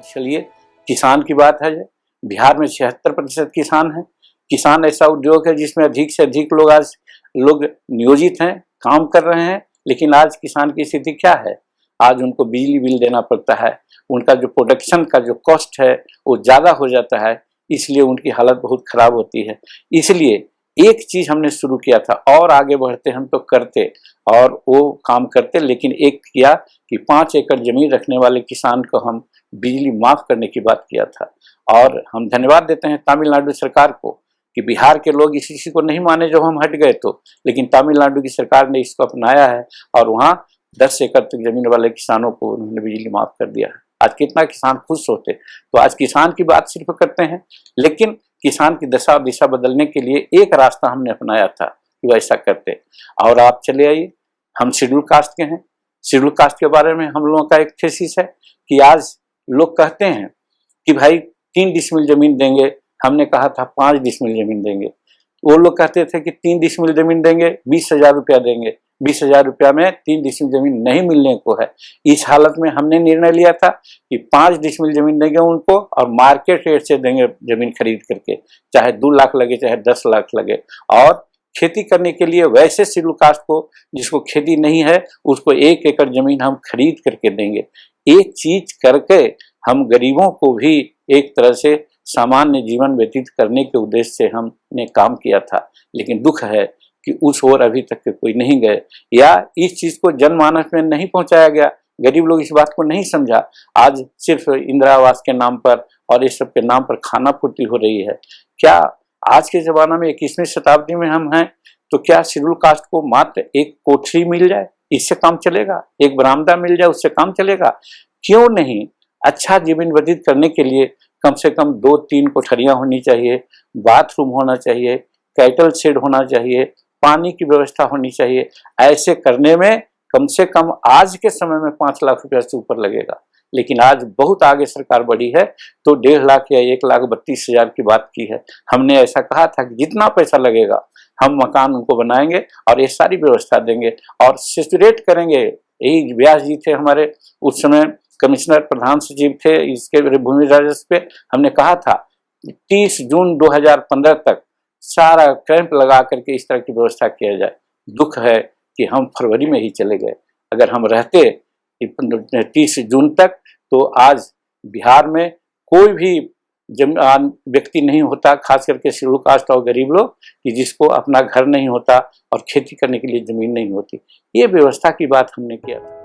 चलिए, किसान की बात है। बिहार में 76% किसान हैं। किसान ऐसा उद्योग है जिसमें अधिक से अधिक लोग नियोजित हैं, काम कर रहे हैं। लेकिन आज किसान की स्थिति क्या है? आज उनको बिजली बिल देना पड़ता है, उनका जो प्रोडक्शन का जो कॉस्ट है वो ज़्यादा हो जाता है, इसलिए उनकी हालत बहुत ख़राब होती है। इसलिए एक चीज़ हमने शुरू किया था, और आगे बढ़ते हम तो करते और वो काम करते, लेकिन एक किया कि 5 एकड़ ज़मीन रखने वाले किसान को हम बिजली माफ़ करने की बात किया था। और हम धन्यवाद देते हैं तमिलनाडु सरकार को कि बिहार के लोग इस चीज़ को नहीं माने जब हम हट गए तो, लेकिन तमिलनाडु की सरकार ने इसको अपनाया है और वहाँ 10 एकड़ तक जमीन वाले किसानों को उन्होंने बिजली माफ़ कर दिया है। आज कितना किसान खुश होते। तो आज किसान की बात सिर्फ करते हैं, लेकिन किसान की दशा और दिशा बदलने के लिए एक रास्ता हमने अपनाया था कि वैसा करते। और आप चले आइए, हम शेड्यूल कास्ट के हैं। शेड्यूल कास्ट के बारे में हम लोगों का एक थीसिस है कि आज लोग कहते हैं कि भाई 3 डिसमिल जमीन देंगे, हमने कहा था 5 डिसमिल जमीन देंगे। वो लोग कहते थे कि 3 डिसमिल जमीन देंगे, 20,000 रुपया देंगे। 20,000 रुपया में 3 डिसमिल जमीन नहीं मिलने को है। इस हालत में हमने निर्णय लिया था कि 5 डिसमिल जमीन देंगे उनको और मार्केट रेट से देंगे जमीन खरीद करके, चाहे 2 लाख लगे चाहे 10 लाख लगे। और खेती करने के लिए वैसे शेड्यूल कास्ट को जिसको खेती नहीं है उसको 1 एकड़ जमीन हम खरीद करके देंगे। एक चीज करके हम गरीबों को भी एक तरह से सामान्य जीवन व्यतीत करने के उद्देश्य से हमने काम किया था। लेकिन दुख है कि उस ओर अभी तक के कोई नहीं गए, या इस चीज को जनमानस में नहीं पहुंचाया गया। गरीब लोग इस बात को नहीं समझा। आज सिर्फ इंदिरा आवास के नाम पर और इस सब के नाम पर खाना पूर्ति हो रही है। क्या आज के जमाना में 21वीं शताब्दी में हम हैं तो क्या शेड्यूल कास्ट को मात्र एक कोठरी मिल जाए इससे काम चलेगा? एक बरामदा मिल जाए उससे काम चलेगा? क्यों नहीं? अच्छा जीवन व्यतीत करने के लिए कम से कम 2-3 कोठरियां होनी चाहिए, बाथरूम होना चाहिए, कैटल शेड होना चाहिए, पानी की व्यवस्था होनी चाहिए। ऐसे करने में कम से कम आज के समय में 5 लाख रुपया से ऊपर लगेगा। लेकिन आज बहुत आगे सरकार बढ़ी है तो 1.5 लाख या 1,32,000 की बात की है। हमने ऐसा कहा था कि जितना पैसा लगेगा हम मकान उनको बनाएंगे और ये सारी व्यवस्था देंगे और सेचुरेट करेंगे। यही व्यास जी थे हमारे, उस समय कमिश्नर प्रधान सचिव थे इसके भूमि राजस्व पे। हमने कहा था 30 जून 2015 तक सारा कैंप लगा करके इस तरह की व्यवस्था किया जाए। दुख है कि हम फरवरी में ही चले गए। अगर हम रहते 30 जून तक तो आज बिहार में कोई भी व्यक्ति नहीं होता, खास करके शेड्यूल कास्ट और गरीब लोग, कि जिसको अपना घर नहीं होता और खेती करने के लिए जमीन नहीं होती। ये व्यवस्था की बात हमने किया था।